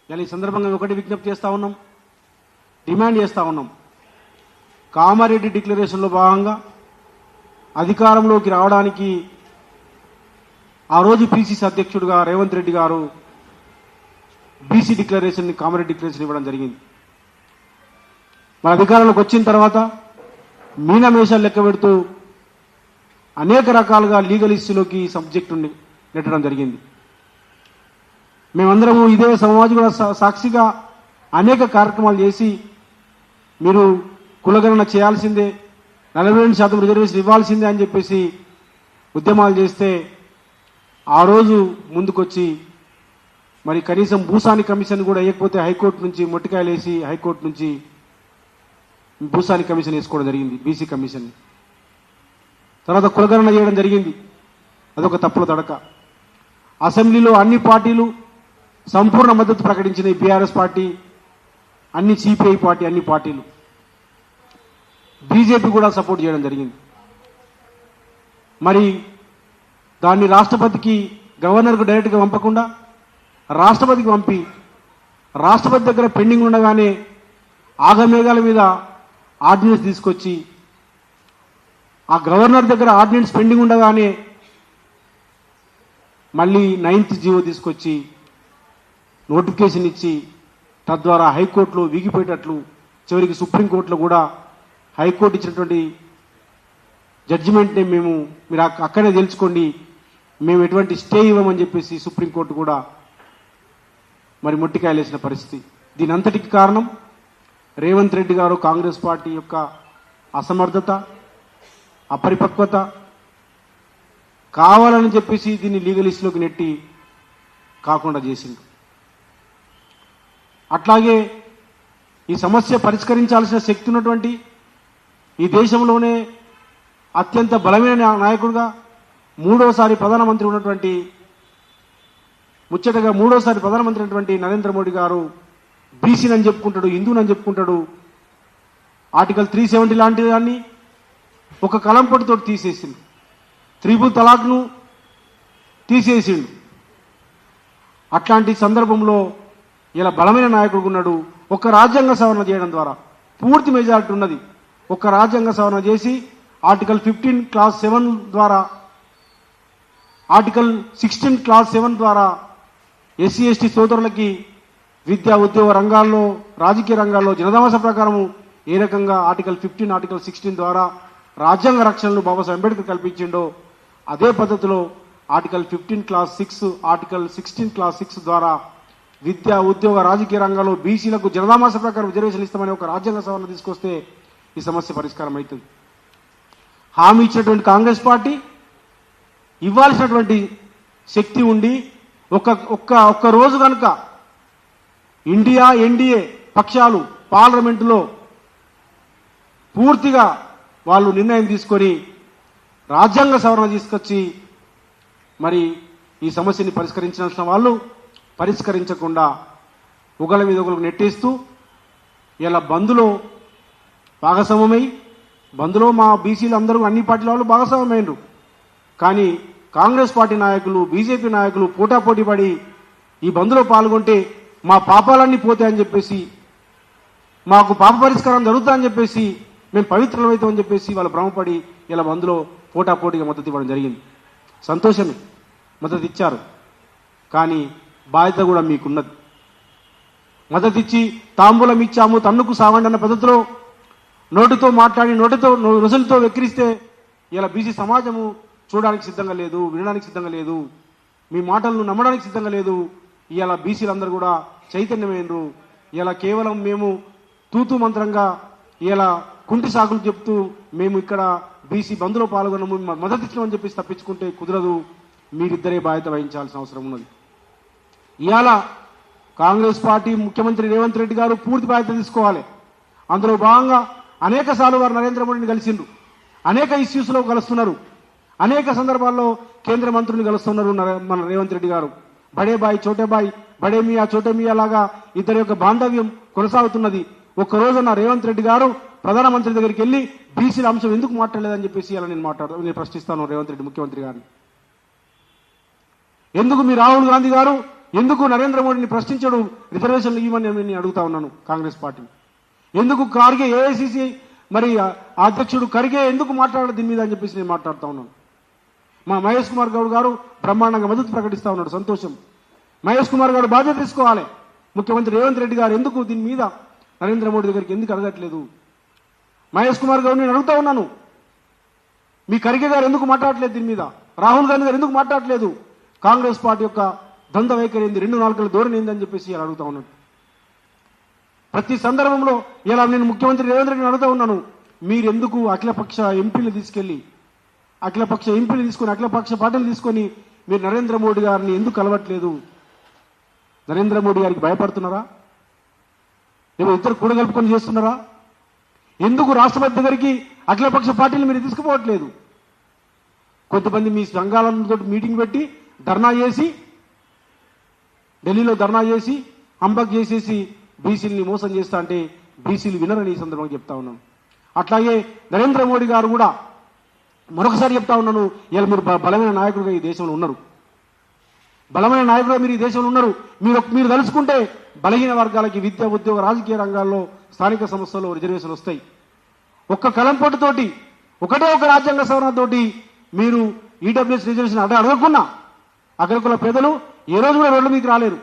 ఇలా ఈ సందర్భంగా ఒకటి విజ్ఞప్తి చేస్తూ ఉన్నాం, డిమాండ్ చేస్తూ ఉన్నాం. కామారెడ్డి డిక్లరేషన్లో భాగంగా అధికారంలోకి రావడానికి ఆ రోజు పిసిసి అధ్యక్షుడిగా రేవంత్ రెడ్డి గారు బీసీ డిక్లరేషన్, కామారెడ్డి డిక్లరేషన్ ఇవ్వడం జరిగింది. మన అధికారంలోకి వచ్చిన తర్వాత మీనమేషాలు లెక్క పెడుతూ అనేక రకాలుగా లీగల్ ఇష్యూలోకి ఈ సబ్జెక్టు నెట్టడం జరిగింది. మేమందరము ఇదే సమాజం కూడా సాక్షిగా అనేక కార్యక్రమాలు చేసి మీరు కులగణన చేయాల్సిందే, 42% రిజర్వేషన్ ఇవ్వాల్సిందే అని చెప్పేసి ఉద్యమాలు చేస్తే ఆ రోజు ముందుకొచ్చి మరి కనీసం భూసాని కమిషన్ కూడా వేయకపోతే హైకోర్టు నుంచి మొట్టికాయలు వేసి హైకోర్టు నుంచి భూసాని కమిషన్ వేసుకోవడం జరిగింది, బీసీ కమిషన్. తర్వాత కులగణన చేయడం జరిగింది, అదొక తప్పుల తడక. అసెంబ్లీలో అన్ని పార్టీలు సంపూర్ణ మద్దతు ప్రకటించినాయి, బీఆర్ఎస్ పార్టీ, అన్ని సిపిఐ పార్టీ, అన్ని పార్టీలు. బీజేపీ కూడా సపోర్ట్ చేయడం జరిగింది. మరి దాన్ని రాష్ట్రపతికి, గవర్నర్కు డైరెక్ట్గా పంపకుండా రాష్ట్రపతికి పంపి రాష్ట్రపతి దగ్గర పెండింగ్ ఉండగానే ఆగమేఘాల మీద ఆర్డినెన్స్ తీసుకొచ్చి ఆ గవర్నర్ దగ్గర ఆర్డినెన్స్ పెండింగ్ ఉండగానే మళ్ళీ 9th జీవో తీసుకొచ్చి నోటిఫికేషన్ ఇచ్చి తద్వారా హైకోర్టులో వీగిపోయేటట్లు, చివరికి సుప్రీంకోర్టులో కూడా హైకోర్టు ఇచ్చినటువంటి జడ్జిమెంట్ని మీరు అక్కడే తెలుసుకోండి, మేము ఎటువంటి స్టే ఇవ్వమని చెప్పేసి సుప్రీంకోర్టు కూడా మరి మొట్టికాయలేసిన పరిస్థితి. దీని అంతటికి కారణం రేవంత్ రెడ్డి గారు, కాంగ్రెస్ పార్టీ యొక్క అసమర్థత, అపరిపక్వత. కావాలని చెప్పేసి దీన్ని లీగల్ ఇష్యూలోకి నెట్టి కాకుండా చేసింది. అట్లాగే ఈ సమస్య పరిష్కరించాల్సిన శక్తి ఉన్నటువంటి, ఈ దేశంలోనే అత్యంత బలమైన నాయకుడిగా, మూడోసారి ప్రధానమంత్రి ఉన్నటువంటి, ముచ్చటగా మూడోసారి ప్రధానమంత్రి అయినటువంటి నరేంద్ర మోడీ గారు బీసీనని చెప్పుకుంటాడు, హిందూనని చెప్పుకుంటాడు. ఆర్టికల్ 370 లాంటి దాన్ని ఒక కలంపటితో తీసేసిండు, త్రిపుల్ తలాక్ను తీసేసిండు. అట్లాంటి సందర్భంలో ఇలా బలమైన నాయకుడు ఉన్నాడు. ఒక రాజ్యాంగ సవరణ చేయడం ద్వారా పూర్తి మెజారిటీ ఉన్నది. ఒక రాజ్యాంగ సవరణ చేసి ఆర్టికల్ 15 క్లాస్ 7 ద్వారా, ఆర్టికల్ 16 క్లాస్ 7 ద్వారా ఎస్సీ ఎస్టీ సోదరులకి విద్యా ఉద్యోగ రంగాల్లో, రాజకీయ రంగాల్లో జనదామస ప్రకారం ఏ రకంగా ఆర్టికల్ 15, ఆర్టికల్ 16 ద్వారా రాజ్యాంగ రక్షణలు బాబాసాహెబ్ అంబేద్కర్ కల్పించిండో అదే పద్ధతిలో ఆర్టికల్ 15 క్లాస్ 6, ఆర్టికల్ 16 క్లాస్ 6 ద్వారా విద్యా ఉద్యోగ రాజకీయ రంగాల్లో బీసీలకు జనదామాస ప్రకారం రిజర్వేషన్ ఇస్తామని ఒక రాజ్యాంగ సవరణ తీసుకొస్తే ఈ సమస్య పరిష్కారం అవుతుంది. హామీ ఇచ్చినటువంటి కాంగ్రెస్ పార్టీ ఇవ్వాల్సినటువంటి శక్తి ఉండి ఒక్క రోజు కనుక ఇండియా ఎన్డీఏ పక్షాలు పార్లమెంటులో పూర్తిగా వాళ్ళు నిర్ణయం తీసుకొని రాజ్యాంగ సవరణ తీసుకొచ్చి మరి ఈ సమస్యని పరిష్కరించాల్సిన వాళ్ళు పరిష్కరించకుండా ఒకళ్ళ మీద ఒకరికి నెట్టేస్తూ ఇలా బంద్లో భాగస్వామ్యమై, బంద్లో మా బీసీలు అందరూ అన్ని పార్టీల వాళ్ళు భాగస్వామ్యమైనరు. కానీ కాంగ్రెస్ పార్టీ నాయకులు, బీజేపీ నాయకులు పోటాపోటీ పడి ఈ బంద్లో పాల్గొంటే మా పాపాలన్నీ పోతాయని చెప్పేసి, మాకు పాప పరిష్కారం జరుగుతుందని చెప్పేసి, మేము పవిత్రమవుతామని చెప్పేసి వాళ్ళు భ్రమపడి ఇలా బంద్లో పోటాపోటీగా మద్దతు ఇవ్వడం జరిగింది. సంతోషమే, మద్దతు ఇచ్చారు. కానీ బాధ్యత కూడా మీకున్నది. మద్దతు ఇచ్చి తాంబూలం ఇచ్చాము, తన్నుకు సావండి అన్న పద్ధతిలో నోటితో మాట్లాడి రుసులతో వెక్కిరిస్తే ఇలా బీసీ సమాజము చూడడానికి సిద్ధంగా లేదు, వినడానికి సిద్ధంగా లేదు, మీ మాటలను నమ్మడానికి సిద్ధంగా లేదు. ఇలా బీసీలందరూ కూడా చైతన్యమైనరు. ఇలా కేవలం మేము తూతూ మంత్రంగా ఇలా కుంటి సాకులు చెప్తూ మేము ఇక్కడ బీసీ బంద్లో పాల్గొన్నాము, మద్దతు ఇచ్చినామని చెప్పేసి తప్పించుకుంటే కుదరదు. మీరిద్దరే బాధ్యత వహించాల్సిన అవసరం ఉన్నది. ఇవాళ కాంగ్రెస్ పార్టీ ముఖ్యమంత్రి రేవంత్ రెడ్డి గారు పూర్తి బాధ్యత తీసుకోవాలి. అందులో భాగంగా అనేక సార్లు వారు నరేంద్ర మోడీని కలిసిండ్రు, అనేక ఇష్యూస్లో కలుస్తున్నారు, అనేక సందర్భాల్లో కేంద్ర మంత్రుల్ని కలుస్తున్నారు మన రేవంత్ రెడ్డి గారు. బడే బాయ్ చోటే బాయ్, బడే మియా చోటే మియా లాగా ఇద్దరి యొక్క బాంధవ్యం కొనసాగుతున్నది. ఒక్కరోజున రేవంత్ రెడ్డి గారు ప్రధానమంత్రి దగ్గరికి వెళ్ళి బీసీల అంశం ఎందుకు మాట్లాడలేదని చెప్పేసి ఇలా నేను ప్రశ్నిస్తాను రేవంత్ రెడ్డి ముఖ్యమంత్రి గారిని. ఎందుకు మీ రాహుల్ గాంధీ గారు ఎందుకు నరేంద్ర మోడీని ప్రశ్నించడు రిజర్వేషన్లు ఇవ్వని నేను అడుగుతా ఉన్నాను కాంగ్రెస్ పార్టీ. ఎందుకు ఖార్గే ఏఐసిసి మరి అధ్యక్షుడు ఖర్గే ఎందుకు మాట్లాడదు దీని మీద అని చెప్పేసి నేను మాట్లాడుతూ ఉన్నాను. మా మహేష్ కుమార్ గౌడ్ గారు బ్రహ్మాండంగా మద్దతు ప్రకటిస్తా ఉన్నాడు, సంతోషం. మహేష్ కుమార్ గారు బాధ్యత తీసుకోవాలి. ముఖ్యమంత్రి రేవంత్ రెడ్డి గారు ఎందుకు దీని మీద నరేంద్ర మోడీ దగ్గరికి ఎందుకు అడగట్లేదు? మహేష్ కుమార్ గౌడ్ నేను అడుగుతా ఉన్నాను, మీ ఖర్గే గారు ఎందుకు మాట్లాడలేదు దీని మీద? రాహుల్ గాంధీ గారు ఎందుకు మాట్లాడలేదు? కాంగ్రెస్ పార్టీ యొక్క ద్వంద్వ వైఖరి ఏంది, 2 నాలుకల ధోరణి ఏందని చెప్పేసి ఇలా అడుగుతా ఉన్నాను. ప్రతి సందర్భంలో ఇలా నేను ముఖ్యమంత్రి రేవంత్ రెడ్డిని అడుగుతా ఉన్నాను, మీరెందుకు అఖిలపక్ష ఎంపీలు తీసుకొని అఖిలపక్ష పార్టీలు తీసుకొని మీరు నరేంద్ర మోడీ గారిని ఎందుకు కలవట్లేదు? నరేంద్ర మోడీ గారికి భయపడుతున్నారా? ఏమో ఇద్దరు కూడగలుపుకొని చేస్తున్నారా? ఎందుకు రాష్ట్రపతి దగ్గరికి అఖిలపక్ష పార్టీలు మీరు తీసుకుపోవట్లేదు? కొంతమంది మీ సంఘాలతో మీటింగ్ పెట్టి ధర్నా చేసి ఢిల్లీలో ధర్నా చేసి హంబక్ చేసేసి బీసీలని మోసం చేస్తా అంటే బీసీలు వినరని ఈ సందర్భంగా చెప్తా ఉన్నాను. అట్లాగే నరేంద్ర మోడీ గారు కూడా మరొకసారి చెప్తా ఉన్నాను, ఇలా మీరు బలమైన నాయకుడుగా ఈ దేశంలో ఉన్నారు, బలమైన నాయకుడుగా మీరు ఈ దేశంలో ఉన్నారు. మీరు తలుచుకుంటే బలహీన వర్గాలకి విద్య, ఉద్యోగ, రాజకీయ రంగాల్లో, స్థానిక సంస్థల్లో రిజర్వేషన్లు వస్తాయి. ఒక్క కలంపోటుతోటి, ఒకటే ఒక రాజ్యాంగ సవరణతోటి మీరు ఈడబ్ల్యూఎస్ రిజర్వేషన్ అడగకున్నా అగ్రకుల పేదలు ఏ రోజు కూడా రోడ్ల మీకు రాలేరు.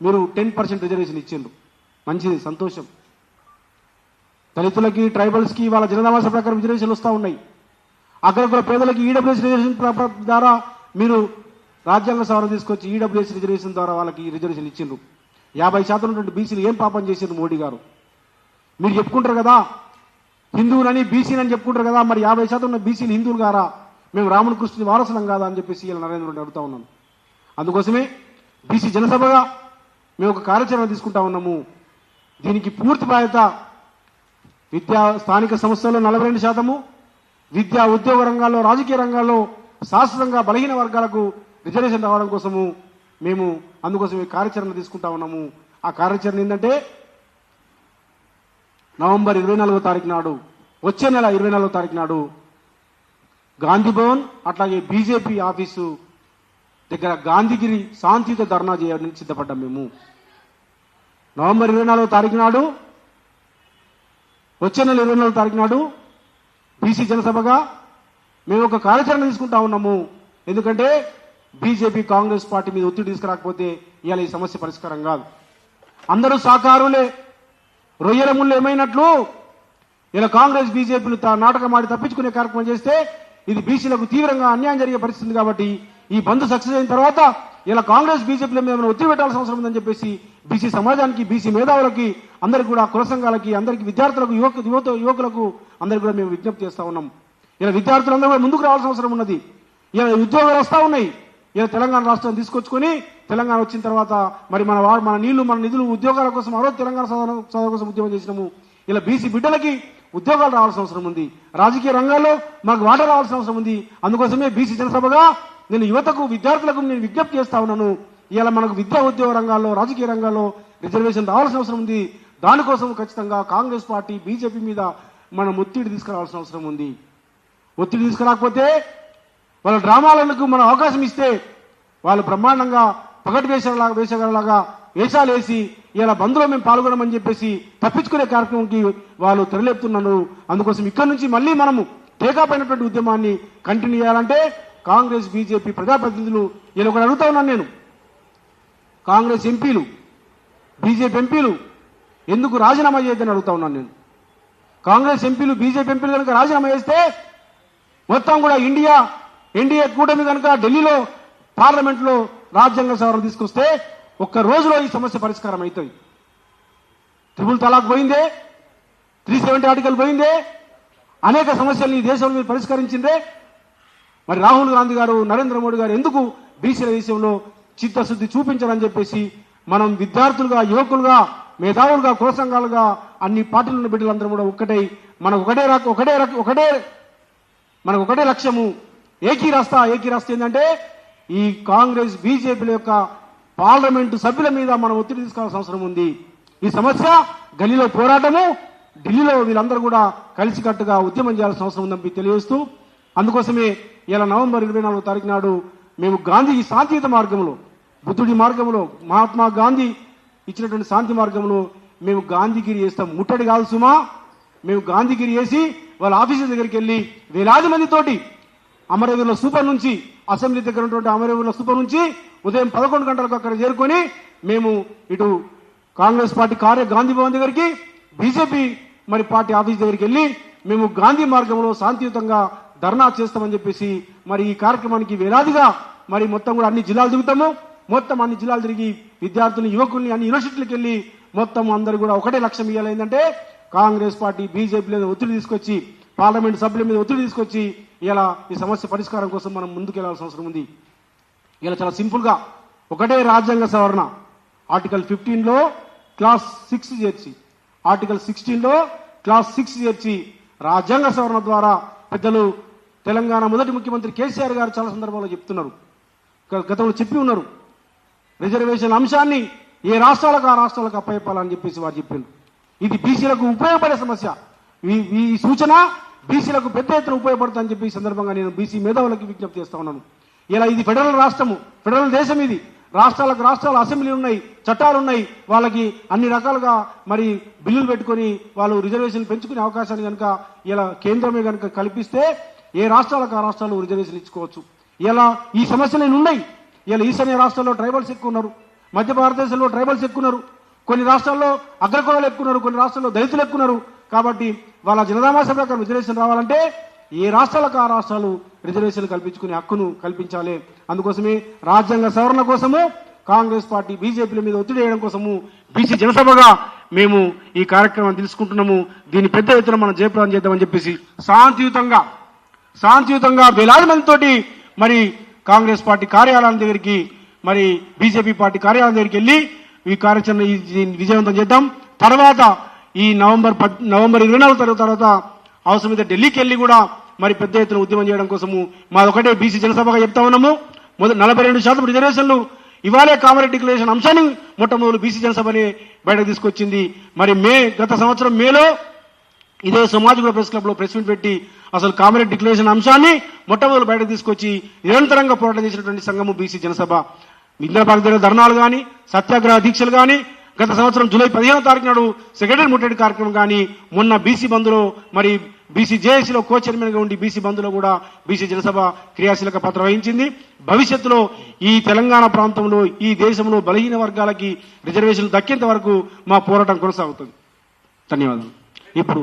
మీరు 10% రిజర్వేషన్ ఇచ్చిండ్రు, మంచిది, సంతోషం. దళితులకి, ట్రైబల్స్కి వాళ్ళ జనదామాస ప్రకారం రిజర్వేషన్లు వస్తూ ఉన్నాయి. అగ్రకుల పేదలకి ఈడబ్ల్యూఎస్ రిజర్వేషన్ ద్వారా మీరు రాజ్యాంగ సవరణ తీసుకొచ్చి ఈడబ్ల్యూఎస్ రిజర్వేషన్ ద్వారా వాళ్ళకి రిజర్వేషన్ ఇచ్చిండ్రు. 50% ఉన్నటువంటి బీసీలు ఏం పాపం చేసిండ్రు మోడీ గారు? మీరు చెప్పుకుంటారు కదా హిందువులని, బీసీలని చెప్పుకుంటారు కదా, మరి 50% ఉన్న బీసీలు హిందువులు గారా? మేము రాముని కృష్ణుని వారసులం కాదా అని చెప్పేసి ఇలా నరేంద్ర మోడీ అడుగుతా ఉన్నాను. అందుకోసమే బీసీ జనసభగా మేము ఒక కార్యాచరణ తీసుకుంటా ఉన్నాము. దీనికి పూర్తి బాధ్యత స్థానిక సంస్థల్లో 42%, విద్యా, ఉద్యోగ రంగాల్లో, రాజకీయ రంగాల్లో శాశ్వతంగా బలహీన వర్గాలకు రిజర్వేషన్ రావడం కోసము మేము అందుకోసం ఈ కార్యాచరణ తీసుకుంటా ఉన్నాము. ఆ కార్యాచరణ ఏంటంటే నవంబర్ 24వ తారీఖు నాడు, వచ్చే నెల 24వ తారీఖు నాడు గాంధీ భవన్ అట్లాగే బీజేపీ ఆఫీసు దగ్గర గాంధీగిరి శాంతియుత ధర్నా చేయడానికి సిద్ధపడ్డాం. మేము నవంబర్ 24వ తారీఖు నాడు, వచ్చే నెల 24వ తారీఖు నాడు బీసీ జనసభగా మేము ఒక కార్యాచరణ తీసుకుంటా ఉన్నాము. ఎందుకంటే బీజేపీ, కాంగ్రెస్ పార్టీ మీద ఒత్తిడి తీసుకురాకపోతే ఇవాళ ఈ సమస్య పరిష్కారం కాదు. అందరూ సాకారులే, రొయ్యల ముళ్ళు ఏమైనట్లు ఇలా కాంగ్రెస్ బీజేపీలు నాటకం ఆడి తప్పించుకునే కార్యక్రమం చేస్తే ఇది బీసీలకు తీవ్రంగా అన్యాయం జరిగే పరిస్థితి. కాబట్టి ఈ బంద్ సక్సెస్ అయిన తర్వాత ఇలా కాంగ్రెస్ బీజేపీల మీద ఒత్తిడి పెట్టాల్సిన అవసరం ఉందని చెప్పేసి బీసీ సమాజానికి, బీసీ మేధావులకి, అందరికి కూడా, కుల సంఘాలకి, అందరికి, విద్యార్థులకు, యువకులకు అందరికి కూడా మేము విజ్ఞప్తి చేస్తా ఉన్నాం. ఇలా విద్యార్థులందరూ కూడా ముందుకు రావాల్సిన అవసరం ఉన్నది. ఇలా ఉద్యోగాలు వస్తూ ఉన్నాయి. ఇలా తెలంగాణ రాష్ట్రం తీసుకొచ్చుకొని తెలంగాణ వచ్చిన తర్వాత మరి మన నీళ్లు, మన నిధులు, ఉద్యోగాల కోసం ఆ రోజు తెలంగాణ సాధన కోసం ఉద్యమం చేసినాము. ఇలా బీసీ బిడ్డలకి ఉద్యోగాలు రావాల్సిన అవసరం ఉంది, రాజకీయ రంగాల్లో మాకు వాటా రావాల్సిన అవసరం ఉంది. అందుకోసమే బీసీ జనసభగా నేను యువతకు, విద్యార్థులకు నేను విజ్ఞప్తి చేస్తా ఉన్నాను. ఇలా మనకు విద్యా, ఉద్యోగ రంగాల్లో, రాజకీయ రంగాల్లో రిజర్వేషన్ రావాల్సిన అవసరం ఉంది. దానికోసం ఖచ్చితంగా కాంగ్రెస్ పార్టీ, బీజేపీ మీద మనం ఒత్తిడి తీసుకురావాల్సిన అవసరం ఉంది. ఒత్తిడి తీసుకురాకపోతే వాళ్ళ డ్రామాలకు మనం అవకాశం ఇస్తే వాళ్ళు బ్రహ్మాండంగా పగటి వేషగాళ్ళలాగా వేషాలు వేసి ఇలా బంద్లో మేము పాల్గొనమని చెప్పేసి తప్పించుకునే కార్యక్రమంకి వాళ్ళు తెరలేపుతున్నాను. అందుకోసం ఇక్కడి నుంచి మళ్ళీ మనము టేకాపైనటువంటి ఉద్యమాన్ని కంటిన్యూ చేయాలంటే కాంగ్రెస్, బీజేపీ ప్రజాప్రతినిధులు ఇలా ఒకటి అడుగుతా ఉన్నాను నేను, కాంగ్రెస్ ఎంపీలు, బీజేపీ ఎంపీలు ఎందుకు రాజీనామా చేయొద్దని అడుగుతా ఉన్నాను నేను. కాంగ్రెస్ ఎంపీలు, బీజేపీ ఎంపీలు కనుక రాజీనామా చేస్తే మొత్తం కూడా ఎన్డీఏ కూటమి కనుక ఢిల్లీలో పార్లమెంట్లో రాజ్యాంగ సవరణ తీసుకొస్తే ఒక్క రోజులో ఈ సమస్య పరిష్కారం అవుతుంది. ట్రిపుల్ తలాక్ పోయిందే, 370 ఆర్టికల్ పోయిందే, అనేక సమస్యలు ఈ దేశంలో మీరు పరిష్కరించిందే. మరి రాహుల్ గాంధీ గారు, నరేంద్ర మోడీ గారు ఎందుకు బీసీల విషయంలో చిత్తశుద్ధి చూపించారని చెప్పేసి మనం విద్యార్థులుగా, యువకులుగా, మేధావులుగా, కుల సంఘాలుగా అన్ని పార్టీలు ఉన్న బిడ్డలందరూ కూడా ఒక్కటే, మనకు ఒకటే లక్ష్యము, ఏకీ రాస్తా ఏంటంటే ఈ కాంగ్రెస్, బీజేపీల యొక్క పార్లమెంటు సభ్యుల మీద మనం ఒత్తిడి తీసుకోవాల్సిన అవసరం ఉంది. ఈ సమస్య గల్లీలో పోరాటము, ఢిల్లీలో వీళ్ళందరూ కూడా కలిసికట్టుగా ఉద్యమం చేయాల్సిన అవసరం ఉందని తెలియజేస్తూ, అందుకోసమే ఇలా నవంబర్ 24వ తారీఖు నాడు మేము గాంధీ శాంతియుత మార్గంలో బుద్ధుడి మార్గంలో మహాత్మా గాంధీ ఇచ్చినటువంటి శాంతి మార్గంలో మేము గాంధీగిరి చేస్తాం. ముట్టడి కాదు సుమా, మేము గాంధీగిరి చేసి వాళ్ళ ఆఫీసుల దగ్గరికి వెళ్ళి వేలాది మందితోటి అమరవీరుల స్థూపం నుంచి అసెంబ్లీ దగ్గర ఉన్నటువంటి అమరవీరుల స్థూపం నుంచి ఉదయం 11 గంటలకు అక్కడ చేరుకొని మేము ఇటు కాంగ్రెస్ పార్టీ గాంధీ భవన్ దగ్గరికి, బీజేపీ మరి పార్టీ ఆఫీస్ దగ్గరికి వెళ్ళి మేము గాంధీ మార్గంలో శాంతియుతంగా ధర్నా చేస్తామని చెప్పేసి మరి ఈ కార్యక్రమానికి వేలాదిగా మరి మొత్తం కూడా అన్ని జిల్లాలు తిరుగుతాము. మొత్తం అన్ని జిల్లాలు తిరిగి విద్యార్థుల్ని, యువకుల్ని అన్ని యూనివర్సిటీలకు వెళ్ళి మొత్తం అందరూ కూడా ఒకటే లక్ష్యం ఇవ్వాలి. ఏంటంటే కాంగ్రెస్ పార్టీ బీజేపీ మీద ఒత్తిడి తీసుకొచ్చి, పార్లమెంట్ సభ్యుల మీద ఒత్తిడి తీసుకొచ్చి ఇలా ఈ సమస్య పరిష్కారం కోసం మనం ముందుకెళ్లాల్సిన అవసరం ఉంది. ఇలా చాలా సింపుల్ గా ఒకటే రాజ్యాంగ సవరణ, ఆర్టికల్ 15లో క్లాస్ 6 చేర్చి, ఆర్టికల్ 16లో క్లాస్ 6 చేర్చి రాజ్యాంగ సవరణ ద్వారా పెద్దలు తెలంగాణ మొదటి ముఖ్యమంత్రి కేసీఆర్ గారు చాలా సందర్భాల్లో చెప్తున్నారు, గతంలో చెప్పి ఉన్నారు. రిజర్వేషన్ అంశాన్ని ఏ రాష్ట్రాలకు ఆ రాష్ట్రాలకు అప్పచెప్పాలని చెప్పేసి వారు చెప్పారు. ఇది బీసీలకు ఉపయోగపడే సమస్య. ఈ సూచన బీసీలకు పెద్ద ఎత్తున ఉపయోగపడుతుందని చెప్పి ఈ సందర్భంగా నేను బీసీ మేధావులకు విజ్ఞప్తి చేస్తా ఉన్నాను. ఇలా ఇది ఫెడరల్ రాష్ట్రము, ఫెడరల్ దేశం ఇది. రాష్ట్రాలకు రాష్ట్రాల అసెంబ్లీలు ఉన్నాయి, చట్టాలు ఉన్నాయి. వాళ్ళకి అన్ని రకాలుగా మరి బిల్లులు పెట్టుకొని వాళ్ళు రిజర్వేషన్ పెంచుకునే అవకాశాన్ని కనుక ఇలా కేంద్రమే కనుక కల్పిస్తే ఏ రాష్ట్రాలకు ఆ రాష్ట్రాలు రిజర్వేషన్ ఇచ్చుకోవచ్చు. ఇలా ఈ సమస్యలు ఉన్నాయి. ఇలా ఈశాన్య రాష్ట్రాల్లో ట్రైబల్స్ ఎక్కువ ఉన్నారు, మధ్య భారతదేశంలో ట్రైబల్స్ ఎక్కువ ఉన్నారు, కొన్ని రాష్ట్రాల్లో అగ్రకులాలు ఎక్కువ ఉన్నారు, కొన్ని రాష్ట్రాల్లో దళితులు ఎక్కువ ఉన్నారు. కాబట్టి వాళ్ళ జనదామాస ప్రకారం రిజర్వేషన్ రావాలంటే ఏ రాష్ట్రాలకు ఆ రాష్ట్రాలు రిజర్వేషన్ కల్పించుకునే హక్కును కల్పించాలి. అందుకోసమే రాజ్యాంగ సవరణ కోసము కాంగ్రెస్ పార్టీ బీజేపీల మీద ఒత్తిడి చేయడం కోసము బీసీ జనసభగా మేము ఈ కార్యక్రమాన్ని తీసుకుంటున్నాము. దీన్ని పెద్ద ఎత్తున మనం జయప్రదం చేద్దామని చెప్పేసి శాంతియుతంగా వేలాది మందితోటి మరి కాంగ్రెస్ పార్టీ కార్యాలయం దగ్గరికి, మరి బీజేపీ పార్టీ కార్యాలయం దగ్గరికి వెళ్ళి ఈ కార్యాచరణ విజయవంతం చేద్దాం. తర్వాత ఈ నవంబర్ 24 తర్వాత అవసరమైతే ఢిల్లీకి వెళ్ళి కూడా మరి పెద్ద ఎత్తున ఉద్యమం చేయడం కోసము మాదొకటే బీసీ జనసభగా చెప్తా ఉన్నాము. 42% రిజర్వేషన్లు ఇవాళే కామన్ డిక్లరేషన్ అంశాన్ని మొట్టమొదటి బీసీ జనసభని బయటకు తీసుకొచ్చింది. మరి గత సంవత్సరం మేలో ఇదే సమాజగూడ ప్రెస్ క్లబ్ లో ప్రెస్ మీట్ పెట్టి అసలు కామన్ డిక్లరేషన్ అంశాన్ని మొట్టమొదటి బయటకు తీసుకొచ్చి నిరంతరంగా పోరాటం చేసినటువంటి సంఘము బీసీ జనసభ. ఇందిరాపార్క్ దగ్గర ధర్నాలు కానీ, సత్యాగ్రహ దీక్షలు కానీ, గత సంవత్సరం జూలై 15వ తారీఖు నాడు సెక్రటరీ ముట్టడి కార్యక్రమం కానీ, మొన్న బీసీ బంద్లో మరి బీసీ జేఏసీలో కో చైర్మన్ గా ఉండి బీసీ బంద్లో కూడా బీసీ జనసభ క్రియాశీలక పాత్ర వహించింది. భవిష్యత్తులో ఈ తెలంగాణ ప్రాంతంలో, ఈ దేశంలో బలహీన వర్గాలకి రిజర్వేషన్లు దక్కేంత వరకు మా పోరాటం కొనసాగుతుంది. ధన్యవాదాలు. ఇప్పుడు